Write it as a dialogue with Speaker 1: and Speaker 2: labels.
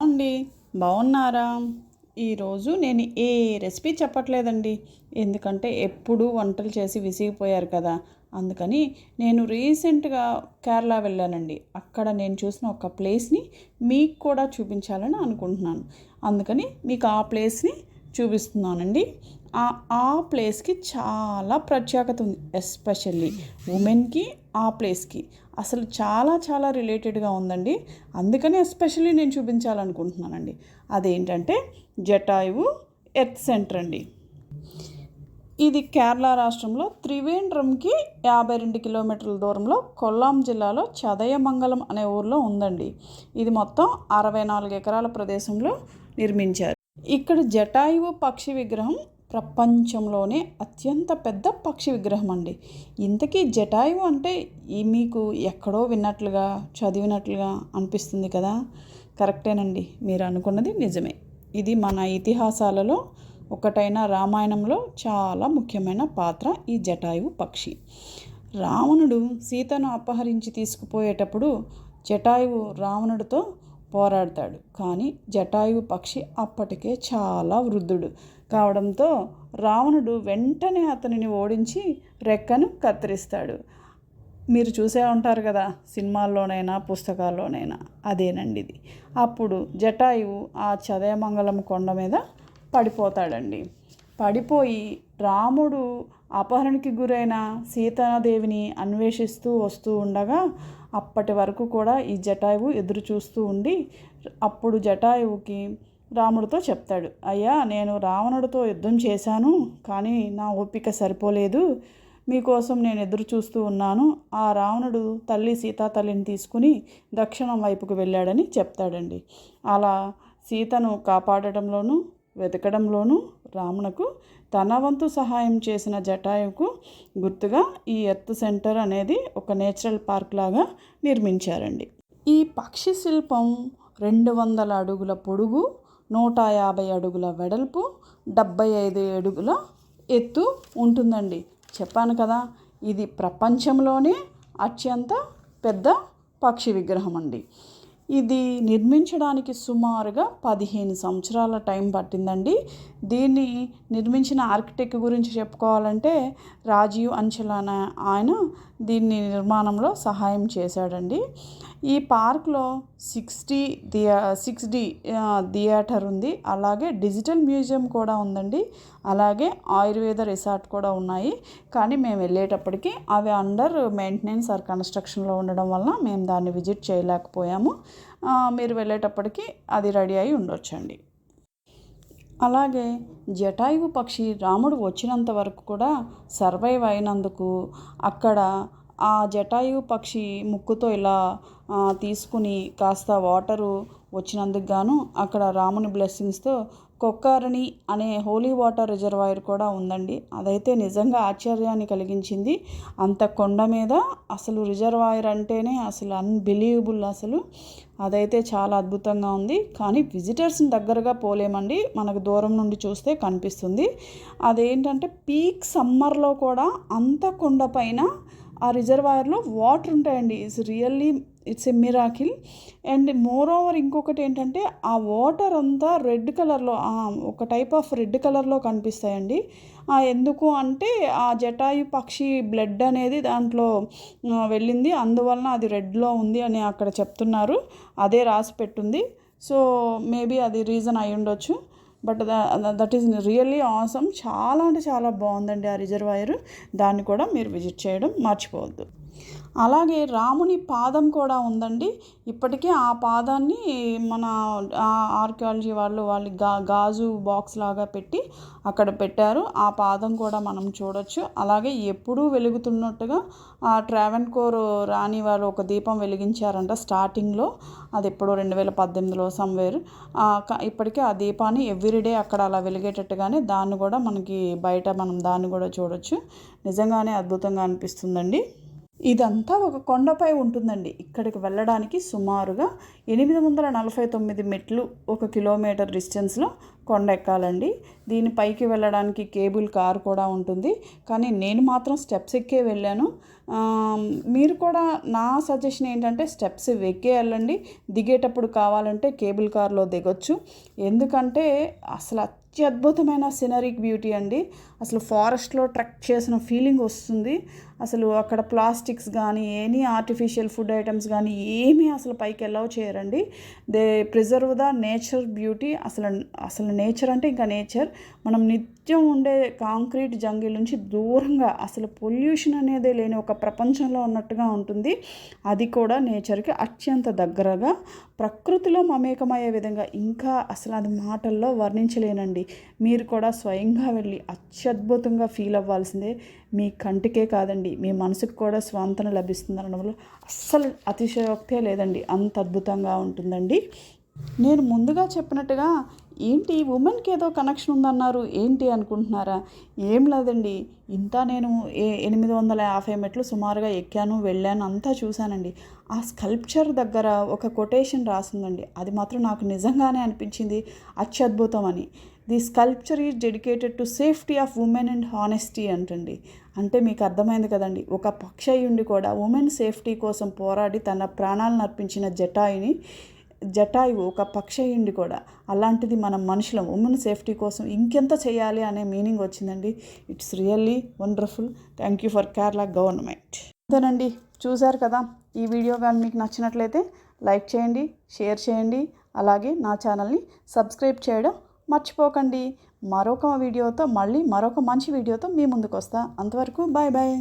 Speaker 1: అండి, బాగున్నారా? ఈరోజు నేను ఏ రెసిపీ చెప్పట్లేదండి. ఎందుకంటే ఎప్పుడూ వంటలు చేసి విసిగిపోయారు కదా. అందుకని నేను రీసెంట్గా కేరళ వెళ్ళానండి. అక్కడ నేను చూసిన ఒక ప్లేస్ని మీకు కూడా చూపించాలని అనుకుంటున్నాను. అందుకని మీకు ఆ ప్లేస్ని చూపిస్తున్నానండి. ఆ ప్లేస్కి చాలా ప్రత్యేకత ఉంది. ఎస్పెషల్లీ ఉమెన్కి ఆ ప్లేస్కి అసలు చాలా చాలా రిలేటెడ్గా ఉందండి. అందుకని ఎస్పెషల్లీ నేను చూపించాలనుకుంటున్నానండి. అదేంటంటే జటాయువు ఎర్త్ సెంటర్ అండి. ఇది కేరళ రాష్ట్రంలో త్రివేంద్రంకి 52 కిలోమీటర్ల దూరంలో కొల్లాం జిల్లాలో చదయమంగళం అనే ఊర్లో ఉందండి. ఇది మొత్తం 64 ఎకరాల ప్రదేశంలో నిర్మించారు. ఇక్కడ జటాయువు పక్షి విగ్రహం ప్రపంచంలోనే అత్యంత పెద్ద పక్షి విగ్రహం అండి. ఇంతకీ జటాయువు అంటే మీకు ఎక్కడో విన్నట్లుగా చదివినట్లుగా అనిపిస్తుంది కదా. కరెక్టేనండి, మీరు అనుకున్నది నిజమే. ఇది మన ఇతిహాసాలలో ఒకటైన రామాయణంలో చాలా ముఖ్యమైన పాత్ర ఈ జటాయువు పక్షి. రావణుడు సీతను అపహరించి తీసుకుపోయేటప్పుడు జటాయువు రావణుడితో పోరాడతాడు. కానీ జటాయువు పక్షి అప్పటికే చాలా వృద్ధుడు కావడంతో రావణుడు వెంటనే అతనిని ఓడించి రెక్కను కత్తిరిస్తాడు. మీరు చూసే ఉంటారు కదా, సినిమాల్లోనైనా పుస్తకాల్లోనైనా. అదేనండి ఇది. అప్పుడు జటాయువు ఆ చదయమంగళం కొండ మీద పడిపోతాడండి. పడిపోయి రాముడు అపహరణకి గురైన సీతాదేవిని అన్వేషిస్తూ వస్తూ ఉండగా అప్పటి వరకు కూడా ఈ జటాయువు ఎదురు చూస్తూ ఉండి అప్పుడు జటాయువుకి రాముడితో చెప్తాడు, అయ్యా, నేను రావణుడితో యుద్ధం చేశాను, కానీ నా ఓపిక సరిపోలేదు. మీకోసం నేను ఎదురు చూస్తూ ఉన్నాను. ఆ రావణుడు తల్లి సీతాతల్లిని తీసుకుని దక్షిణం వైపుకు వెళ్ళాడని చెప్తాడండి. అలా సీతను కాపాడటంలోనూ వెతకడంలోనూ రామునకు తన వంతు సహాయం చేసిన జటాయువుకు గుర్తుగా ఈ ఎర్త్ సెంటర్ అనేది ఒక నేచురల్ పార్క్ లాగా నిర్మించారండి. ఈ పక్షి శిల్పం 200 అడుగుల పొడుగు, 150 అడుగుల వెడల్పు, 75 అడుగుల ఎత్తు ఉంటుందండి. చెప్పాను కదా, ఇది ప్రపంచంలోనే అత్యంత పెద్ద పక్షి విగ్రహం అండి. ఇది నిర్మించడానికి సుమారుగా 15 సంవత్సరాల టైం పట్టిందండి. దీన్ని నిర్మించిన ఆర్కిటెక్ట్ గురించి చెప్పుకోవాలంటే రాజీవ్ అంచల్ అనే ఆయన దీన్ని నిర్మాణంలో సహాయం చేశాడండి. ఈ పార్క్లో 6D థియేటర్ ఉంది. అలాగే డిజిటల్ మ్యూజియం కూడా ఉందండి. అలాగే ఆయుర్వేద రిసార్ట్ కూడా ఉన్నాయి. కానీ మేము వెళ్ళేటప్పటికి అవి అండర్ మెయింటెనెన్స్ ఆర్ కన్స్ట్రక్షన్లో ఉండడం వలన మేము దాన్ని విజిట్ చేయలేకపోయాము. మీరు వెళ్ళేటప్పటికి అది రెడీ అయి ఉండొచ్చండి. అలాగే జటాయువు పక్షి రాముడు వచ్చినంత వరకు కూడా సర్వైవ్ అయినందుకు అక్కడ ఆ జటాయువు పక్షి ముక్కుతో ఇలా తీసుకుని కాస్త వాటరు వచ్చినందుకు గాను అక్కడ రాముని బ్లెస్సింగ్స్తో కొక్కారణి అనే హోలీ వాటర్ రిజర్వాయర్ కూడా ఉందండి. అదైతే నిజంగా ఆశ్చర్యాన్ని కలిగించింది. అంత కొండ మీద అసలు రిజర్వాయర్ అంటేనే అసలు అన్బిలీవబుల్. అసలు అదైతే చాలా అద్భుతంగా ఉంది. కానీ విజిటర్స్ని దగ్గరగా పోలేమండి, మనకు దూరం నుండి చూస్తే కనిపిస్తుంది. అదేంటంటే పీక్ సమ్మర్లో కూడా అంత కొండ పైన ఆ రిజర్వాయర్లో వాటర్ ఉంటాయండి. It's a miracle. And more over ఇంకొకటి ఏంటంటే ఆ వాటర్ అంతా రెడ్ కలర్లో, ఒక టైప్ ఆఫ్ రెడ్ కలర్లో కనిపిస్తాయండి. ఎందుకు అంటే ఆ జటాయు పక్షి బ్లడ్ అనేది దాంట్లో వెళ్ళింది, అందువలన అది రెడ్లో ఉంది అని అక్కడ చెప్తున్నారు. అదే రాసి పెట్టుంది. సో మేబీ అది రీజన్ అయి ఉండొచ్చు. But that is really awesome. చాలా అంటే చాలా బాగుందండి ఆ రిజర్వాయర్. దాన్ని కూడా మీరు విజిట్ చేయడం మర్చిపోవద్దు. అలాగే రాముని పాదం కూడా ఉందండి. ఇప్పటికీ ఆ పాదాన్ని మన ఆర్కియాలజీ వాళ్ళు గాజు బాక్స్ లాగా పెట్టి అక్కడ పెట్టారు. ఆ పాదం కూడా మనం చూడొచ్చు. అలాగే ఎప్పుడూ వెలుగుతున్నట్టుగా ఆ ట్రావెన్కోర్ రాణి వాళ్ళు ఒక దీపం వెలిగించారంట స్టార్టింగ్లో. అది ఎప్పుడో 2018లో సమ్వేర్. ఇప్పటికీ ఆ దీపాన్ని ఎవ్రీడే అక్కడ అలా వెలిగేటట్టుగానే దాన్ని కూడా మనకి బయట మనం దాన్ని కూడా చూడొచ్చు. నిజంగానే అద్భుతంగా అనిపిస్తుందండి. ఇదంతా ఒక కొండపై ఉంటుందండి. ఇక్కడికి వెళ్ళడానికి సుమారుగా 849 మెట్లు 1 కిలోమీటర్ డిస్టెన్స్లో కొండ ఎక్కాలండి. దీని పైకి వెళ్ళడానికి కేబుల్ కార్ కూడా ఉంటుంది. కానీ నేను మాత్రం స్టెప్స్ ఎక్కే వెళ్ళాను. మీరు కూడా నా సజెషన్ ఏంటంటే స్టెప్స్ ఎక్కే వెళ్ళండి. దిగేటప్పుడు కావాలంటే కేబుల్ కార్లో దిగొచ్చు. ఎందుకంటే అసలు అత్యద్భుతమైన సినరిక్ బ్యూటీ అండి. అసలు ఫారెస్ట్లో ట్రెక్ చేసిన ఫీలింగ్ వస్తుంది. అసలు అక్కడ ప్లాస్టిక్స్ కానీ ఎనీ ఆర్టిఫిషియల్ ఫుడ్ ఐటమ్స్ కానీ ఏమీ అసలు పైకి ఎలవ్ చేయరండి. They preserve the nature beauty. అసలు నేచర్ అంటే ఇంకా నేచర్. మనం నిత్యం ఉండే కాంక్రీట్ జంగిల్ నుంచి దూరంగా అసలు పొల్యూషన్ అనేదే లేని ఒక ప్రపంచంలో ఉన్నట్టుగా ఉంటుంది. అది కూడా నేచర్కి అత్యంత దగ్గరగా ప్రకృతిలో మమేకమయ్యే విధంగా ఇంకా అసలు అది మాటల్లో వర్ణించలేనండి. మీరు కూడా స్వయంగా వెళ్ళి అత్యద్భుతంగా ఫీల్ అవ్వాల్సిందే. మీ కంటికే కాదండి, మీ మనసుకు కూడా స్వాంతన లభిస్తుంది అనడంలో అస్సలు అతిశయోక్తే లేదండి. అంత అద్భుతంగా ఉంటుందండి. నేను ముందుగా చెప్పినట్టుగా ఏంటి ఉమెన్కి ఏదో కనెక్షన్ ఉందన్నారు ఏంటి అనుకుంటున్నారా? ఏం లేదండి. ఇంత నేను 850 మెట్లు సుమారుగా ఎక్కాను, వెళ్ళాను, అంతా చూశానండి. ఆ స్కల్ప్చర్ దగ్గర ఒక కొటేషన్ రాసిందండి. అది మాత్రం నాకు నిజంగానే అనిపించింది అత్యద్భుతం అని. The sculpture is dedicated to safety of women and honesty అంటండి. అంటే మీకు అర్థమైంది కదండి. ఒక పక్షి ఉండి కూడా ఉమెన్ సేఫ్టీ కోసం పోరాడి తన ప్రాణాలను అర్పించిన జటాయువు ఒక పక్షి అయ్యుండి కూడా అలాంటిది మనం మనుషులం ఉమెన్ సేఫ్టీ కోసం ఇంకెంత చేయాలి అనే మీనింగ్ వచ్చిందండి. It's really wonderful. Thank you for Kerala government. అంతేనండి, చూశారు కదా. ఈ వీడియో కానీ మీకు నచ్చినట్లయితే లైక్ చేయండి, షేర్ చేయండి, అలాగే నా ఛానల్ని సబ్స్క్రైబ్ చేయడం మర్చిపోకండి. మరొక మంచి వీడియోతో మీ ముందుకు వస్తా. అంతవరకు బాయ్ బాయ్.